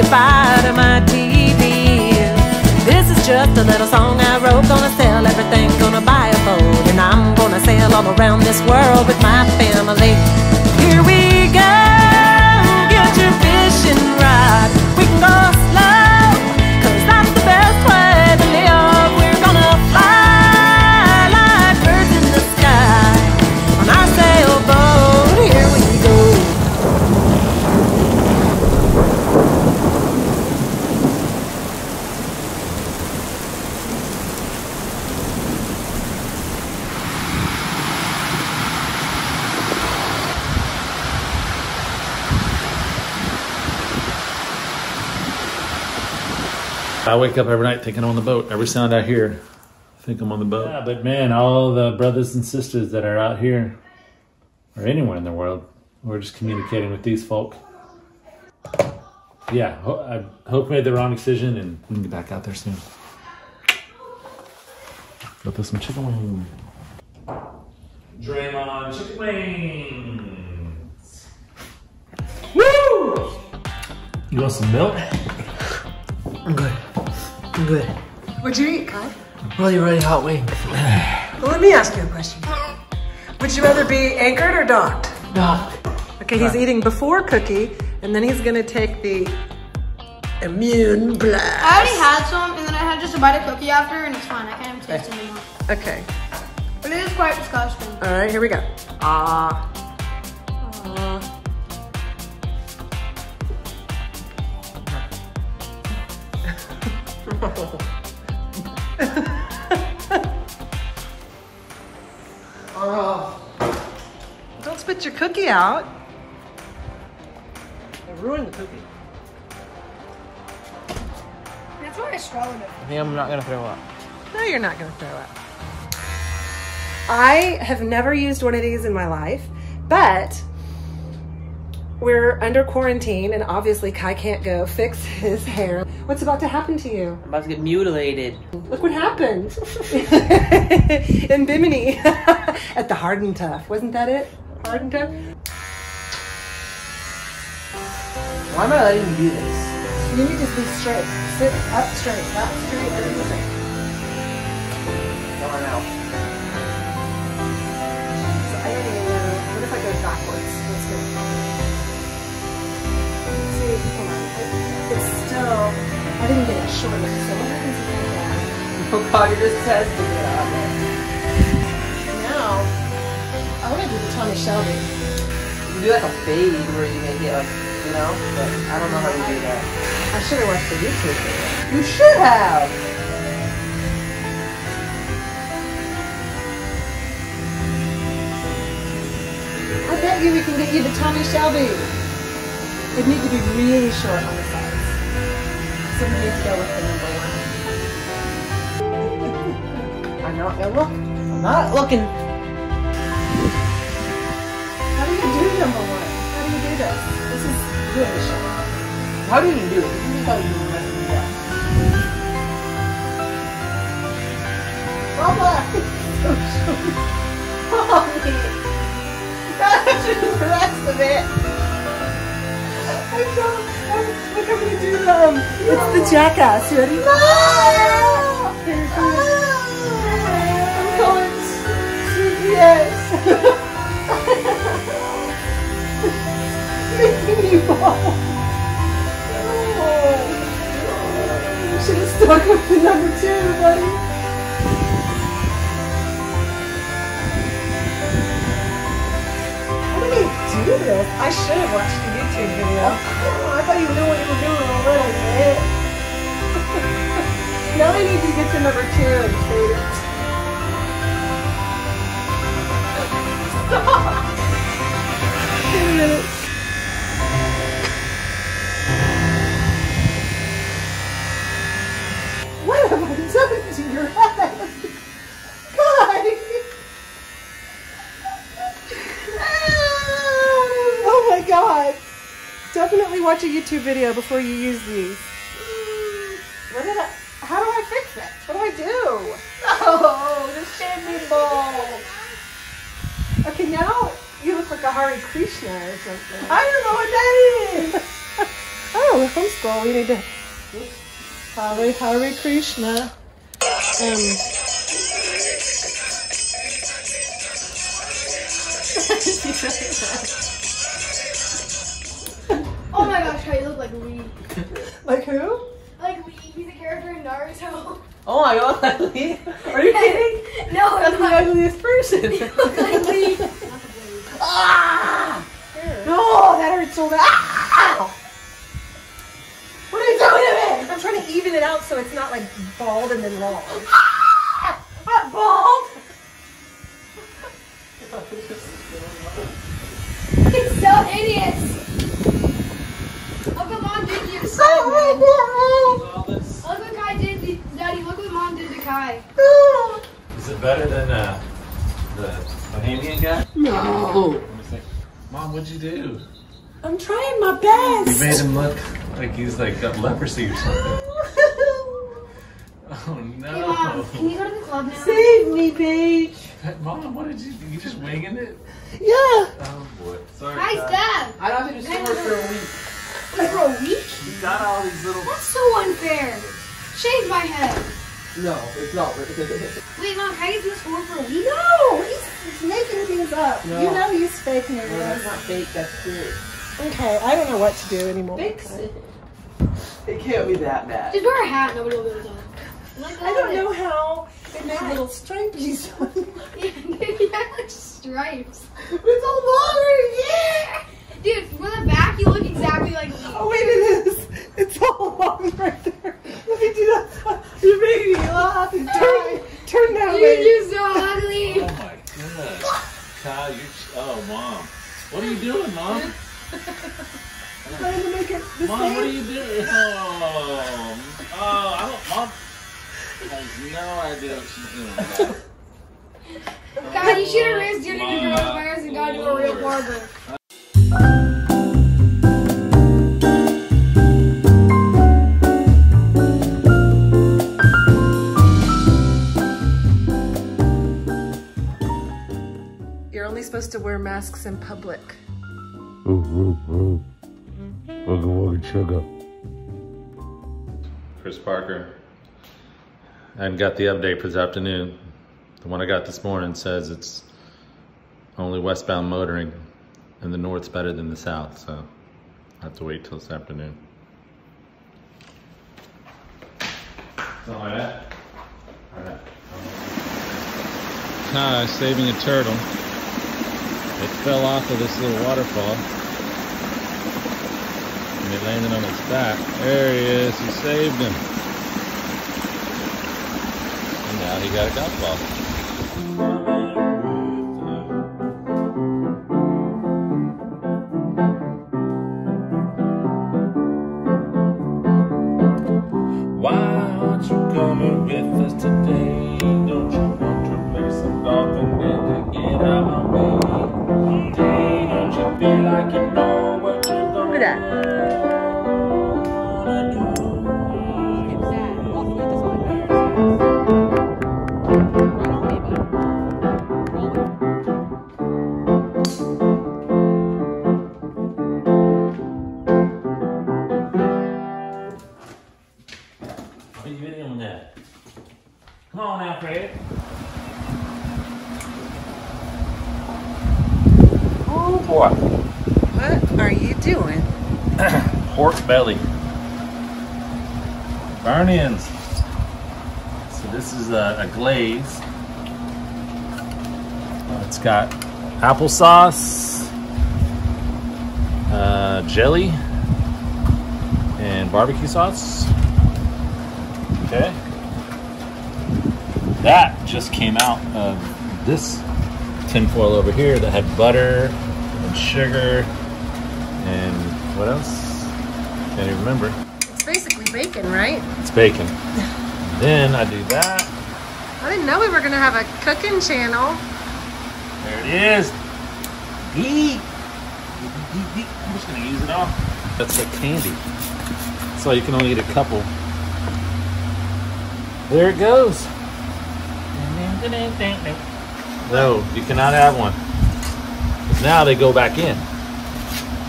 goodbye to my TV. This is just a little song I wrote. Gonna sell everything, gonna buy a boat, and I'm gonna sail all around this world with my family. Here we go, get your fishing rod. We can go slow, 'cause that's the best way to live. We're gonna fly like birds in the sky on our sailboat. Here we go. I wake up every night thinking I'm on the boat. Every sound I hear, I think I'm on the boat. Yeah, but man, all the brothers and sisters that are out here, or anywhere in the world, we're just communicating with these folk. Yeah, I hope we made the wrong decision and we can get back out there soon. Got this some chicken wings. Draymond chicken wings. Woo! You want some milk? I'm good. I'm good. What'd you eat, Kai? Really, really hot wings. Well, let me ask you a question. Would you rather be anchored or docked? Docked. Okay, he's eating before cookie, and then he's gonna take the immune blast. I already had some, and then I had just a bite of cookie after, and it's fine. I can't even taste it anymore. Okay. But it is quite disgusting. All right, here we go. Ah. Don't spit your cookie out. I ruined the cookie. That's why I swallowed it. I think I'm not gonna throw up. No, you're not gonna throw up. I have never used one of these in my life, but we're under quarantine and obviously Kai can't go fix his hair. What's about to happen to you? I'm about to get mutilated. Look what happened in Bimini at the Hard and Tough. Wasn't that it? Hard and Tough? Why am I letting you do this? You need to be straight. Sit up straight, not straight, but straight. I don't know. So I don't even know. What if I go backwards? Let's go. See, hold on. It's still, I didn't get it short enough, so what happens if I do that? Oh God, you're just testing it out there. Now, I want to do the Tommy Shelby. You can do like a fade where you make it like, you know, but I don't know how to do that. I should have watched the YouTube video. You should have! I bet you we can get you the Tommy Shelby. It needs to be really short on the sides. So we need to go with the number 1. I'm not gonna look. I'm not looking. How do you do number 1? How do you do this? This is really short. How do you even do it? You just how you do that. Mama! Mommy! That's just the rest of it. I don't. Look, I'm gonna do it's the jackass. You ready? No! Here, I'm going CPS. Bikini ball. You should have stuck with the number 2, buddy. Do this. I should have watched the YouTube video. Oh, I thought you knew what you were doing already, man. Now I need to get to number 2 and fade it. Stop! Wait a minute. What have I done to your head? God! Oh my God! Definitely watch a YouTube video before you use these. How do I fix it? What do I do? Oh, the shaving ball. Okay, now you look like a Hare Krishna or something. I don't know what that is. Oh, homeschool. We need to Hare Krishna. Oh my gosh, how you look like Lee. Like who? Like Lee, he's a character in Naruto. Oh my god, Lee. Are you kidding? No, That's the ugliest person. like Lee. Ah! No, that hurts so bad. Ah! What are you doing to me? I'm trying to even it out so it's not like bald and then long. I'm bald. He's so hideous. Look what Mom did to your son. Look what Kai did. Daddy, look what Mom did to Kai. Is it better than the Bahamian guy? No. Mom, what'd you do? I'm trying my best. You made him look like he's like got leprosy or something. Oh no. Hey, Mom, can you go to the club now? Save me, Paige. Mom, what did you do? You just winging it? Yeah. Oh boy. Sorry. Hi, Todd. Dad. I don't have to do schoolwork for a week. Wait, for a week? You got all these little. That's so unfair. Shave my head. No, it's not. Wait, Mom, can I get to school for a week? No, he's making things up. No. You know he's fake news. No, that's not fake, that's true. Okay, I don't know what to do anymore. Fix it. It can't be that bad. Just wear a hat. Nobody will be able to tell. Like, I don't know how it made little stripies. Maybe I like stripes. It's all longer, yeah. Dude, for the back, you look exactly like me. Oh wait, it is. It's all long right there. Let me do that. You're making me laugh. Turn that way. You're so ugly. Oh my goodness. Kyle, oh mom. What are you doing, Mom? I'm trying to make it the Mom, same. what are you doing? I don't, Mom has no idea what she's doing. God, you should have raised dinner to coronavirus and gone to a real barber. You're only supposed to wear masks in public. Sugar. Chris Parker. I hadn't got the update for this afternoon. The one I got this morning says it's only westbound motoring and the north's better than the south, so I have to wait till this afternoon. Something like that? Alright. Kai saving a turtle. It fell off of this little waterfall. And it landed on its back. There he is, he saved him. And now he got a golf ball. Why aren't you coming with us today? Don't you want to play some golf and then to get out of my way? Today, don't you feel like you know what you're gonna Look at that. What are you doing that? Come on now, Fred. Oh boy. What are you doing? Pork belly. Burn-ins. So this is a glaze. It's got applesauce, jelly, and barbecue sauce. Okay. That just came out of this tinfoil over here that had butter and sugar and what else? Can't even remember. It's basically bacon, right? It's bacon. Then I do that. I didn't know we were gonna have a cooking channel. There it is. Eat. I'm just gonna use it all. That's like candy. So you can only eat a couple. There it goes. No, you cannot have one. Now they go back in.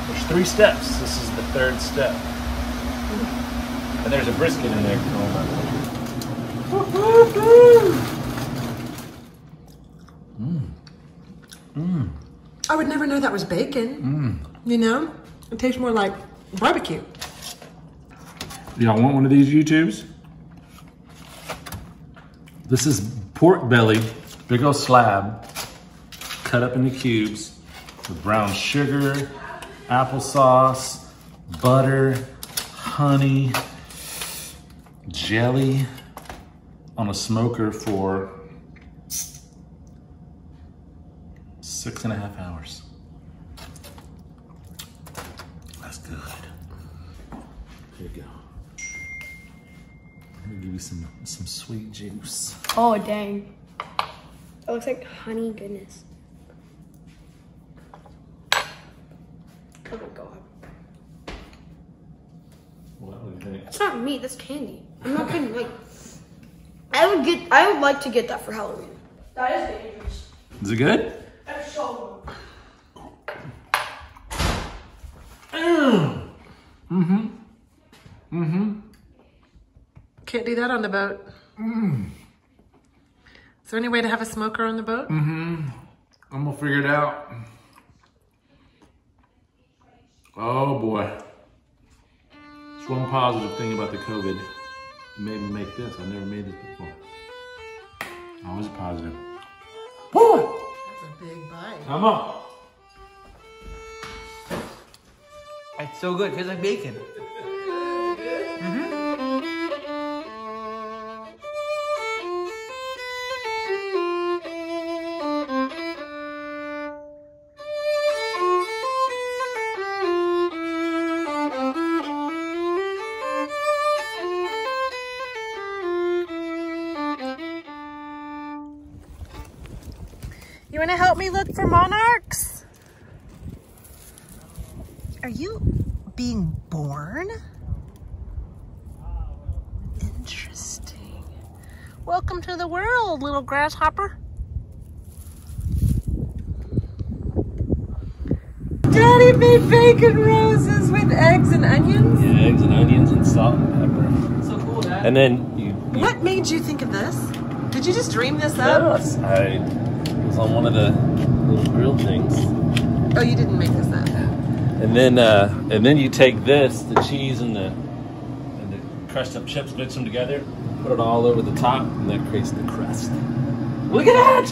There's 3 steps. This is the 3rd step. And there's a brisket in there. I would never know that was bacon. You know? It tastes more like barbecue. Y'all want one of these YouTubes? This is pork belly, big old slab, cut up into cubes with brown sugar, applesauce, butter, honey, jelly on a smoker for 6.5 hours. That's good. Here you go. I'm gonna give you some sweet juice. Oh, dang. It looks like honey goodness. Oh my god. What do you think? That's not meat, that's candy. I'm not kidding, like, I would like to get that for Halloween. That is dangerous. Is it good? That's so good. Can't do that on the boat. Is there any way to have a smoker on the boat? I'm gonna figure it out. Oh boy. It's one positive thing about the COVID. It made me make this. I've never made this before. Always positive. Boy! That's a big bite. Come on. It's so good. It feels like bacon. You want to help me look for monarchs? Are you being born? Interesting. Welcome to the world, little grasshopper. Daddy made bacon roses with eggs and onions. Yeah, eggs and onions and salt and pepper. So cool, Dad. And then you What made you think of this? Did you just dream this up? Yes, I was on one of the little grill things. Oh, you didn't make this up. And then you take this, the cheese and the crushed up chips, mix them together, put it all over the top, and that creates the crust. Look at that!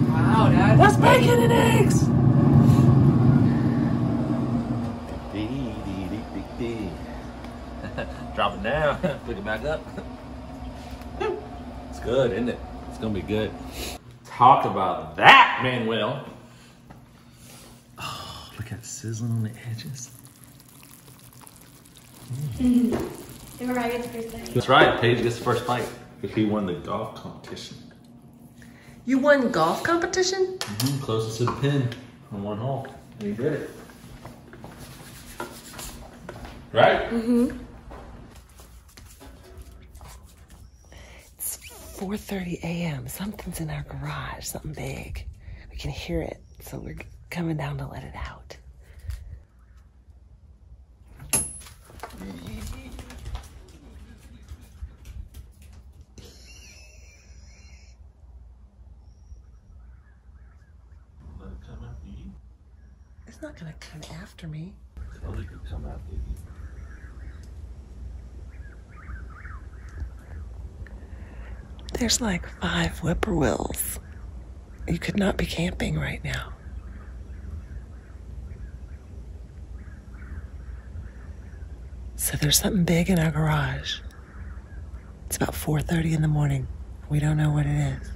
Wow, Dad. That's bacon and eggs! Drop it down, pick it back up. It's good, isn't it? It's gonna be good. Talk about that, Manuel. Oh, look at that sizzling on the edges. That's right, Paige gets the first bite because he won the golf competition. You won golf competition? Closest to the pin on one hole. And he did it. Right? It's 4:30 a.m. Something's in our garage, something big. We can hear it, so we're coming down to let it out. Let it come after you. It's not gonna come after me. Let it come after you. There's like 5 whippoorwills. You could not be camping right now. So there's something big in our garage. It's about 4:30 in the morning. We don't know what it is.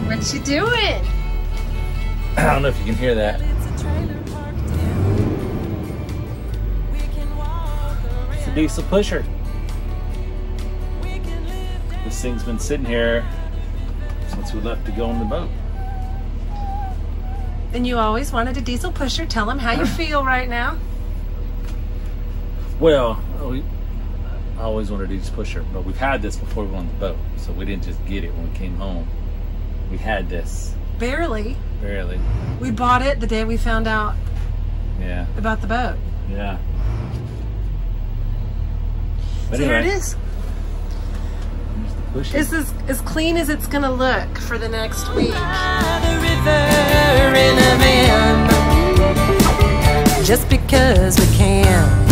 What you doing? I don't know if you can hear that. It's a diesel pusher. This thing's been sitting here since we left to go on the boat. And you always wanted a diesel pusher. Tell them how you feel right now. Well, I always wanted to use pusher, but we've had this before we went on the boat, so we didn't just get it when we came home. We had this. Barely. Barely. We bought it the day we found out about the boat. Yeah. But So anyway, here it is. here's the pusher. This is as clean as it's gonna look for the next week. The river in a van, just because we can.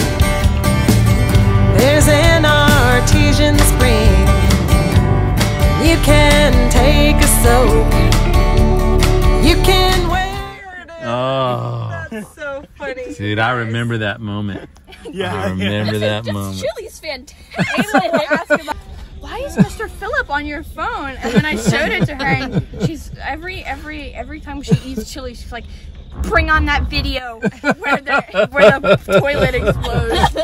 There's an artesian spring. You can take a soak. You can wear it. Oh, That's so funny. dude, I remember that moment. I remember that moment. Chili's fantastic. Why is Mr. Phillip on your phone? And then I showed it to her, and she's every time she eats chili, she's like, "Bring on that video where the toilet explodes."